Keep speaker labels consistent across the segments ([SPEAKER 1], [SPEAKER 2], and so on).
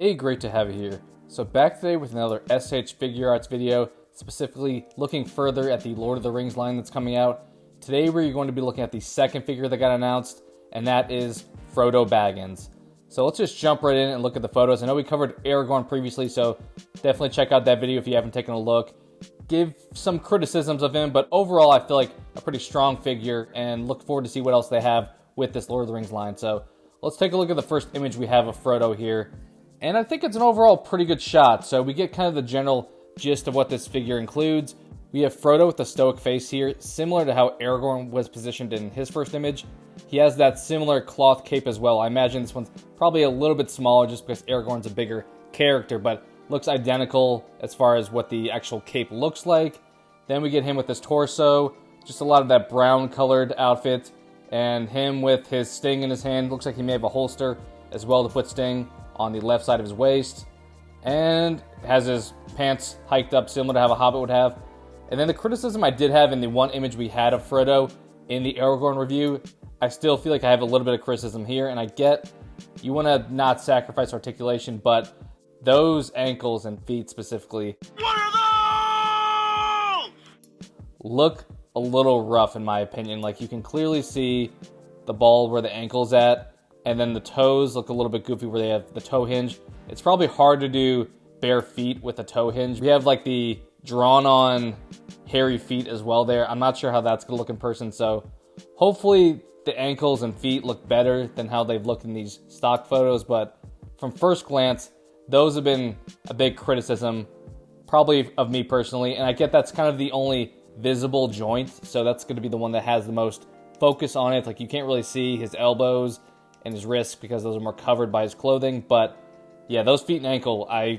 [SPEAKER 1] Hey, great to have you here. So back today with another SH Figuarts video, specifically looking further at the Lord of the Rings line that's coming out. Today we're going to be looking at the second figure that got announced, and that is Frodo Baggins. So let's just jump right in and look at the photos. I know we covered Aragorn previously, so definitely check out that video if you haven't taken a look. Give some criticisms of him, but overall I feel like a pretty strong figure and look forward to see what else they have with this Lord of the Rings line. So let's take a look at the first image we have of Frodo here. And I think it's an overall pretty good shot, so we get kind of the general gist of what this figure includes. We have Frodo with the stoic face here, similar to how Aragorn was positioned in his first image. He has that similar cloth cape as well. I imagine this one's probably a little bit smaller just because Aragorn's a bigger character, but looks identical as far as what the actual cape looks like. Then we get him with his torso, just a lot of that brown colored outfit, and him with his sting in his hand. Looks like he may have a holster as well to put sting on the left side of his waist, and has his pants hiked up similar to how a hobbit would have. And then the criticism I did have in the one image we had of Frodo in the Aragorn review, I still feel like I have a little bit of criticism here, and I get you want to not sacrifice articulation, but those ankles and feet specifically look a little rough in my opinion. Like, you can clearly see the ball where the ankle's at, and then the toes look a little bit goofy where they have the toe hinge. It's probably hard to do bare feet with a toe hinge. We have like the drawn on hairy feet as well there. I'm not sure how that's gonna look in person, so hopefully the ankles and feet look better than how they've looked in these stock photos, but from first glance, those have been a big criticism, probably of me personally, and I get that's kind of the only visible joint, so that's gonna be the one that has the most focus on it. Like, you can't really see his elbows and his wrists because those are more covered by his clothing, but yeah, those feet and ankle, I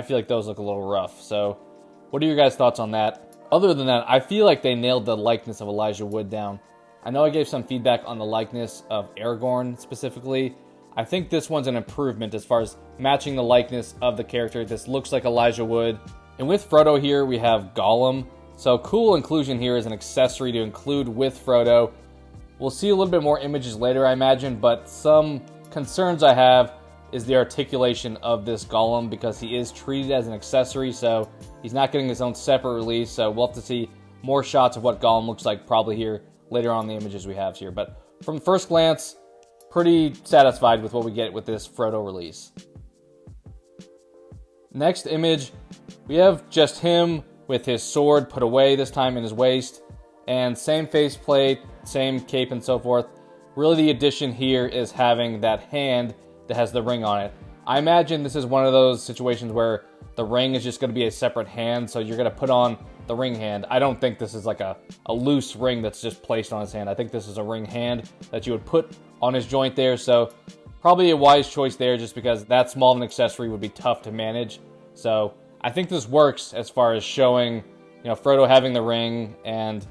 [SPEAKER 1] feel like those look a little rough. So what are your guys' thoughts on that? Other than that, I feel like they nailed the likeness of Elijah Wood down. I know I gave some feedback on the likeness of Aragorn specifically. I think this one's an improvement as far as matching the likeness of the character. This looks like Elijah Wood. And with Frodo here, we have Gollum. So cool inclusion here as an accessory to include with Frodo. We'll see a little bit more images later, I imagine, but some concerns I have is the articulation of this Gollum because he is treated as an accessory, so he's not getting his own separate release, so we'll have to see more shots of what Gollum looks like probably here later on in the images we have here. But from first glance, pretty satisfied with what we get with this Frodo release. Next image, we have just him with his sword put away, this time in his waist, and same faceplate, same cape and so forth. Really the addition here is having that hand that has the ring on it. I imagine this is one of those situations where the ring is just going to be a separate hand, so you're going to put on the ring hand. I don't think this is like a loose ring that's just placed on his hand. I think this is a ring hand that you would put on his joint there, so probably a wise choice there just because that small of an accessory would be tough to manage. So I think this works as far as showing, Frodo having the ring, and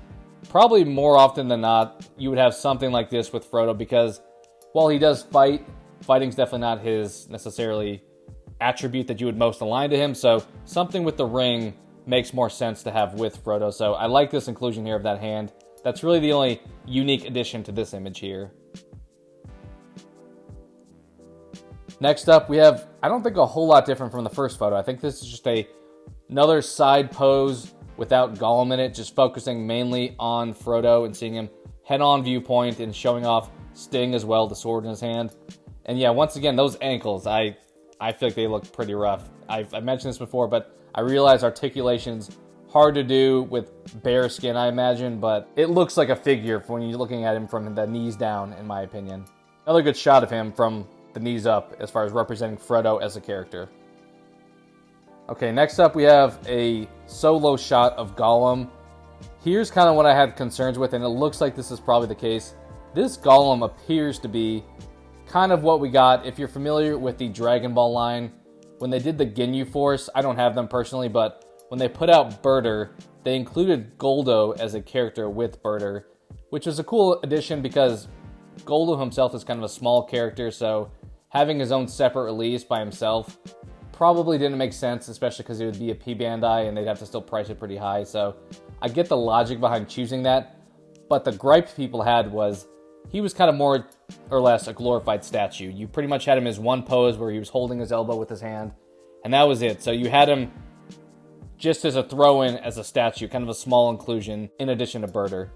[SPEAKER 1] probably more often than not, you would have something like this with Frodo because while he does fight, fighting's definitely not his necessarily attribute that you would most align to him, so something with the ring makes more sense to have with Frodo. So I like this inclusion here of that hand. That's really the only unique addition to this image here. Next up, we have, I don't think a whole lot different from the first photo. I think this is just another side pose without Gollum in it, just focusing mainly on Frodo and seeing him head-on viewpoint and showing off Sting as well, the sword in his hand. And yeah, once again, those ankles, I feel like they look pretty rough. I've mentioned this before, but I realize articulation's hard to do with bare skin, I imagine, but it looks like a figure when you're looking at him from the knees down, in my opinion. Another good shot of him from the knees up as far as representing Frodo as a character. Okay, next up we have a solo shot of Gollum. Here's kind of what I had concerns with, and it looks like this is probably the case. This Gollum appears to be kind of what we got. If you're familiar with the Dragon Ball line, when they did the Ginyu Force, I don't have them personally, but when they put out Birder, they included Goldo as a character with Birder, which was a cool addition because Goldo himself is kind of a small character, so having his own separate release by himself probably didn't make sense, especially because it would be a P Bandai and they'd have to still price it pretty high. So I get the logic behind choosing that, but the gripe people had was he was kind of more or less a glorified statue. You pretty much had him as one pose where he was holding his elbow with his hand, and that was it. So you had him just as a throw-in as a statue, kind of a small inclusion in addition to Birder.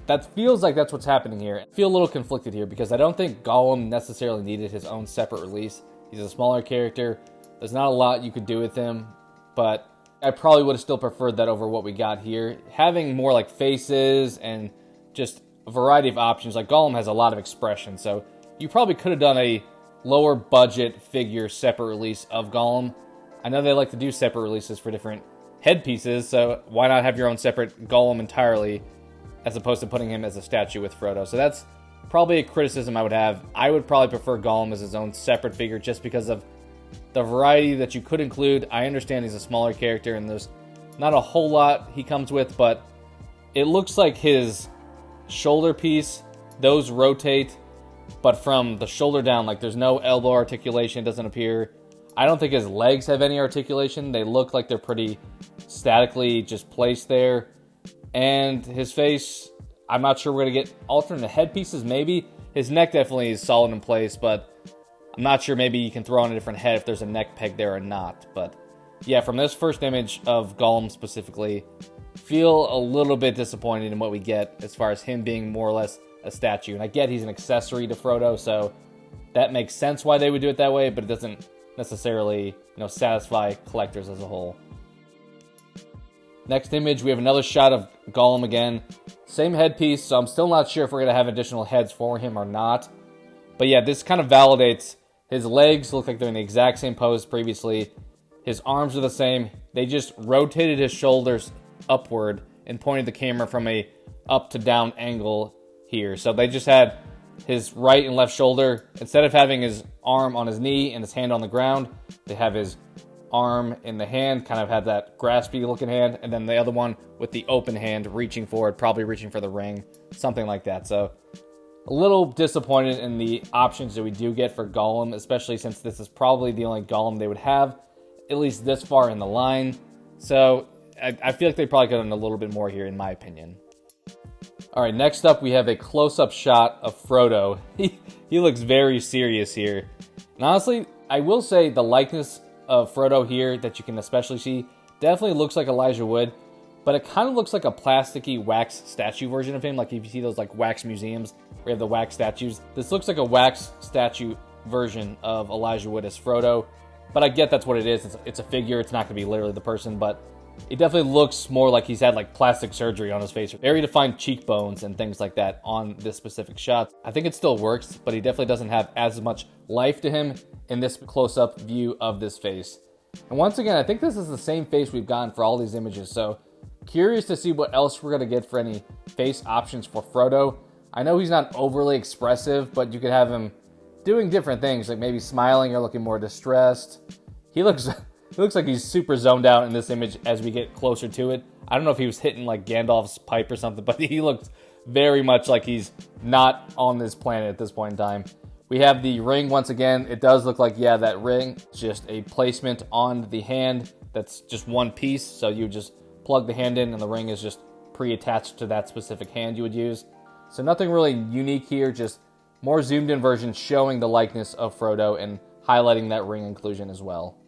[SPEAKER 1] That feels like that's what's happening here. I feel a little conflicted here because I don't think Gollum necessarily needed his own separate release. He's a smaller character. There's not a lot you could do with him, but I probably would have still preferred that over what we got here. Having more like faces and just a variety of options, like Gollum has a lot of expression, so you probably could have done a lower budget figure separate release of Gollum. I know they like to do separate releases for different headpieces, so why not have your own separate Gollum entirely as opposed to putting him as a statue with Frodo? So that's probably a criticism I would have. I would probably prefer Gollum as his own separate figure just because of the variety that you could include. I understand he's a smaller character and there's not a whole lot he comes with, but it looks like his shoulder piece, those rotate, but from the shoulder down, like there's no elbow articulation, doesn't appear. I don't think his legs have any articulation. They look like they're pretty statically just placed there. And his face, I'm not sure we're going to get alternate headpieces, maybe. His neck definitely is solid in place, but I'm not sure maybe you can throw on a different head if there's a neck peg there or not. But yeah, from this first image of Gollum specifically, feel a little bit disappointed in what we get as far as him being more or less a statue. And I get he's an accessory to Frodo, so that makes sense why they would do it that way, but it doesn't necessarily, satisfy collectors as a whole. Next image, we have another shot of Gollum again. Same headpiece, so I'm still not sure if we're going to have additional heads for him or not. But yeah, this kind of validates his legs look like they're in the exact same pose previously. His arms are the same. They just rotated his shoulders upward and pointed the camera from a up to down angle here. So they just had his right and left shoulder. Instead of having his arm on his knee and his hand on the ground, they have his arm in the hand, kind of had that graspy looking hand, and then the other one with the open hand reaching forward, probably reaching for the ring, something like that. So a little disappointed in the options that we do get for Gollum, especially since this is probably the only Gollum they would have, at least this far in the line. So I feel like they probably could have done a little bit more here, in my opinion. All right, next up we have a close-up shot of Frodo. He looks very serious here. And honestly, I will say the likeness of Frodo here that you can especially see definitely looks like Elijah Wood, but it kind of looks like a plasticky wax statue version of him. Like if you see those like wax museums where you have the wax statues, this looks like a wax statue version of Elijah Wood as Frodo. But I get that's what it is. It's a figure. It's not going to be literally the person, but it definitely looks more like he's had like plastic surgery on his face. Very defined cheekbones and things like that on this specific shot. I think it still works, but he definitely doesn't have as much life to him in this close-up view of this face. And once again, I think this is the same face we've gotten for all these images, so curious to see what else we're going to get for any face options for Frodo. I know he's not overly expressive, but you could have him doing different things, like maybe smiling or looking more distressed. He looks like he's super zoned out in this image as we get closer to it. I don't know if he was hitting like Gandalf's pipe or something, but he looked very much like he's not on this planet at this point in time. We have the ring once again. It does look like, yeah, that ring is just a placement on the hand that's just one piece. So you just plug the hand in and the ring is just pre-attached to that specific hand you would use. So nothing really unique here, just more zoomed in version showing the likeness of Frodo and highlighting that ring inclusion as well.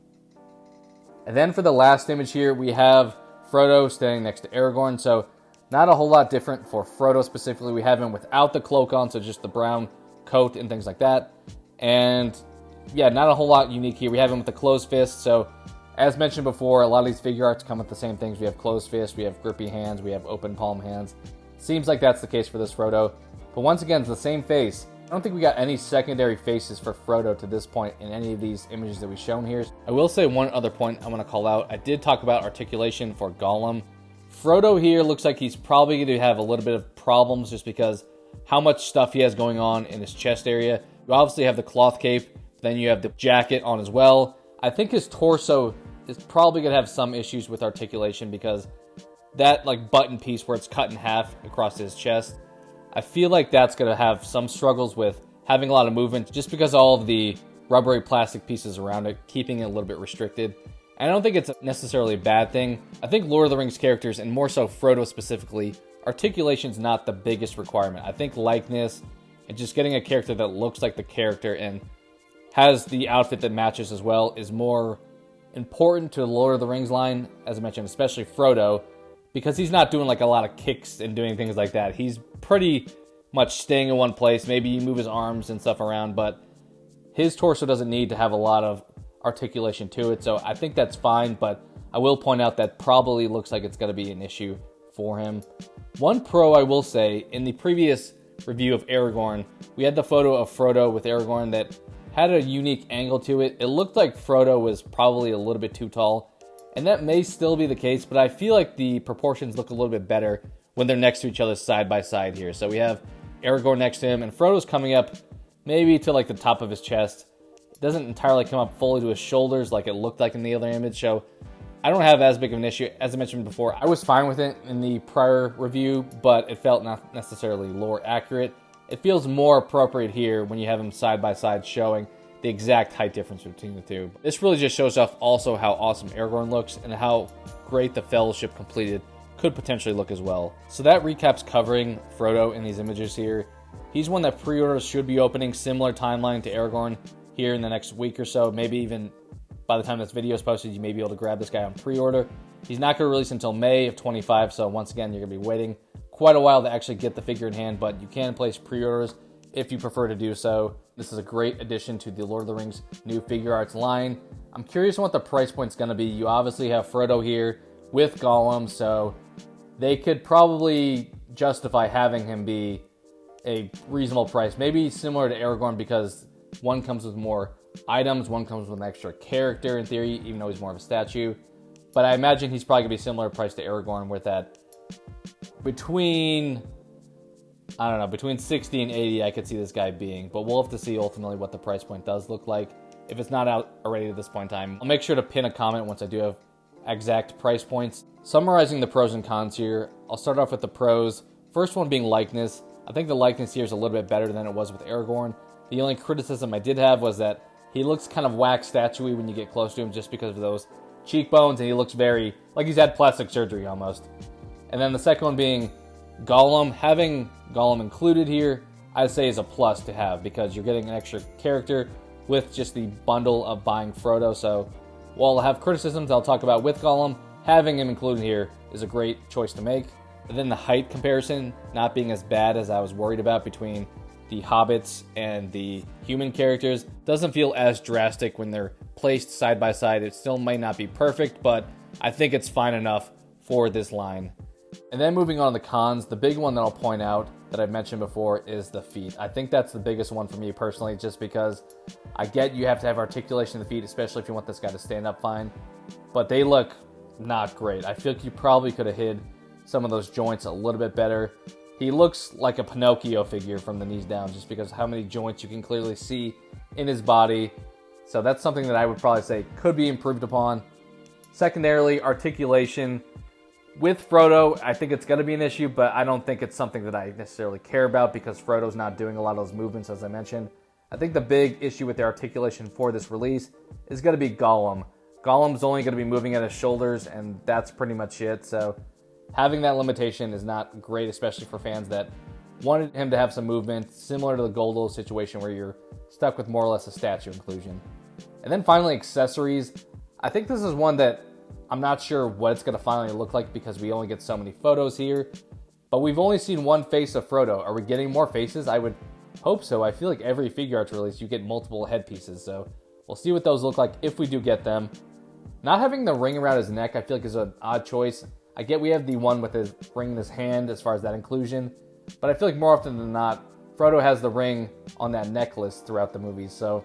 [SPEAKER 1] And then for the last image here, we have Frodo standing next to Aragorn. So not a whole lot different for Frodo specifically. We have him without the cloak on, so just the brown coat and things like that. And yeah, not a whole lot unique here. We have him with the closed fist. So as mentioned before, a lot of these figure arts come with the same things. We have closed fist, we have grippy hands, we have open palm hands. Seems like that's the case for this Frodo. But once again, it's the same face. I don't think we got any secondary faces for Frodo to this point in any of these images that we've shown here. I will say one other point I want to call out. I did talk about articulation for Gollum. Frodo here looks like he's probably going to have a little bit of problems just because how much stuff he has going on in his chest area. You obviously have the cloth cape, then you have the jacket on as well. I think his torso is probably going to have some issues with articulation because that like button piece where it's cut in half across his chest, I feel like that's going to have some struggles with having a lot of movement just because all of the rubbery plastic pieces around it, keeping it a little bit restricted. And I don't think it's necessarily a bad thing. I think Lord of the Rings characters, and more so Frodo specifically, articulation's not the biggest requirement. I think likeness and just getting a character that looks like the character and has the outfit that matches as well is more important to the Lord of the Rings line, as I mentioned, especially Frodo, because he's not doing like a lot of kicks and doing things like that. He's pretty much staying in one place. Maybe you move his arms and stuff around, but his torso doesn't need to have a lot of articulation to it, so I think that's fine, but I will point out that probably looks like it's going to be an issue for him. One pro I will say, in the previous review of Aragorn, we had the photo of Frodo with Aragorn that had a unique angle to it. It looked like Frodo was probably a little bit too tall, and that may still be the case, but I feel like the proportions look a little bit better when they're next to each other side by side here. So we have Aragorn next to him, and Frodo's coming up maybe to like the top of his chest. It doesn't entirely come up fully to his shoulders like it looked like in the other image, so I don't have as big of an issue. As I mentioned before, I was fine with it in the prior review, but it felt not necessarily lore accurate. It feels more appropriate here when you have them side by side showing the exact height difference between the two. This really just shows off also how awesome Aragorn looks and how great the Fellowship completed could potentially look as well. So that recaps covering Frodo in these images here. He's one that pre-orders should be opening, similar timeline to Aragorn here in the next week or so. Maybe even by the time this video is posted, you may be able to grab this guy on pre-order. He's not going to release until May of 25, so once again, you're going to be waiting quite a while to actually get the figure in hand, but you can place pre-orders if you prefer to do so. This is a great addition to the Lord of the Rings new Figuarts line. I'm curious on what the price point's going to be. You obviously have Frodo here with Gollum, so they could probably justify having him be a reasonable price. Maybe similar to Aragorn because one comes with more items, one comes with an extra character in theory, even though he's more of a statue. But I imagine he's probably going to be similar price to Aragorn with that between 60 and 80 I could see this guy being, but we'll have to see ultimately what the price point does look like. If it's not out already at this point in time, I'll make sure to pin a comment once I do have exact price points. Summarizing the pros and cons here, I'll start off with the pros. First one being likeness. I think the likeness here is a little bit better than it was with Aragorn. The only criticism I did have was that he looks kind of wax statuey when you get close to him just because of those cheekbones, and he looks very like he's had plastic surgery almost. And then the second one being Gollum. Having Gollum included here, I'd say is a plus to have because you're getting an extra character with just the bundle of buying Frodo. So while I'll have criticisms I'll talk about with Gollum, having him included here is a great choice to make. And then the height comparison not being as bad as I was worried about between the hobbits and the human characters doesn't feel as drastic when they're placed side by side. It still might not be perfect, but I think it's fine enough for this line. And then moving on to the cons, the big one that I'll point out that I've mentioned before is the feet. I think that's the biggest one for me personally, just because I get you have to have articulation of the feet, especially if you want this guy to stand up fine, but they look not great. I feel like you probably could have hid some of those joints a little bit better. He looks like a Pinocchio figure from the knees down just because of how many joints you can clearly see in his body. So that's something that I would probably say could be improved upon. Secondarily, articulation. With Frodo, I think it's going to be an issue, but I don't think it's something that I necessarily care about because Frodo's not doing a lot of those movements, as I mentioned. I think the big issue with the articulation for this release is going to be Gollum. Gollum's only going to be moving at his shoulders, and that's pretty much it. So having that limitation is not great, especially for fans that wanted him to have some movement, similar to the Goldo situation where you're stuck with more or less a statue inclusion. And then finally, accessories. I think this is one that I'm not sure what it's going to finally look like because we only get so many photos here. But we've only seen one face of Frodo. Are we getting more faces? I would hope so. I feel like every Figuarts release, you get multiple headpieces. So we'll see what those look like if we do get them. Not having the ring around his neck, I feel like is an odd choice. I get we have the one with his ring in his hand as far as that inclusion. But I feel like more often than not, Frodo has the ring on that necklace throughout the movies. So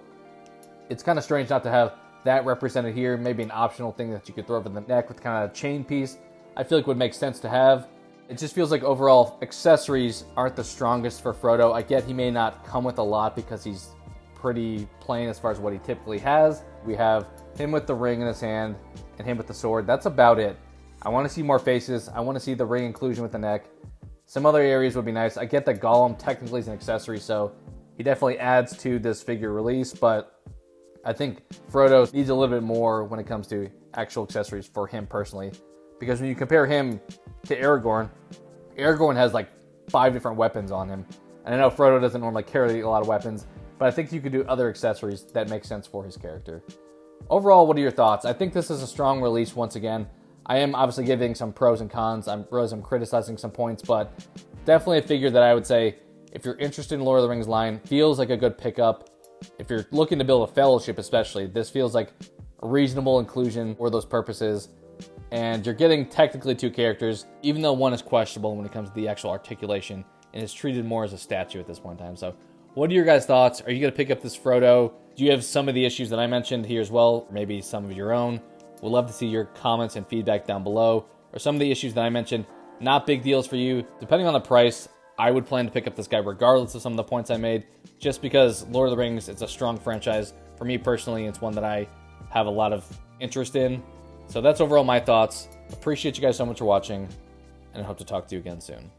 [SPEAKER 1] it's kind of strange not to have that represented here. Maybe an optional thing that you could throw over the neck with kind of a chain piece. I feel like would make sense to have. It just feels like overall accessories aren't the strongest for Frodo. I get he may not come with a lot because he's pretty plain as far as what he typically has. We have him with the ring in his hand and him with the sword. That's about it. I want to see more faces. I want to see the ring inclusion with the neck. Some other areas would be nice. I get that Gollum technically is an accessory, so he definitely adds to this figure release, but I think Frodo needs a little bit more when it comes to actual accessories for him personally. Because when you compare him to Aragorn, Aragorn has like 5 different weapons on him. And I know Frodo doesn't normally carry a lot of weapons, but I think you could do other accessories that make sense for his character. Overall, what are your thoughts? I think this is a strong release once again. I am obviously giving some pros and cons. I realize I'm criticizing some points, but definitely a figure that I would say, if you're interested in Lord of the Rings line, feels like a good pickup. If you're looking to build a fellowship especially, this feels like a reasonable inclusion for those purposes. And you're getting technically 2 characters, even though one is questionable when it comes to the actual articulation and is treated more as a statue at this point in time. So what are your guys' thoughts? Are you going to pick up this Frodo? Do you have some of the issues that I mentioned here as well? Or maybe some of your own? We'd love to see your comments and feedback down below. Or some of the issues that I mentioned, not big deals for you. Depending on the price, I would plan to pick up this guy regardless of some of the points I made, just because Lord of the Rings, it's a strong franchise. For me personally, it's one that I have a lot of interest in. So that's overall my thoughts. Appreciate you guys so much for watching, and I hope to talk to you again soon.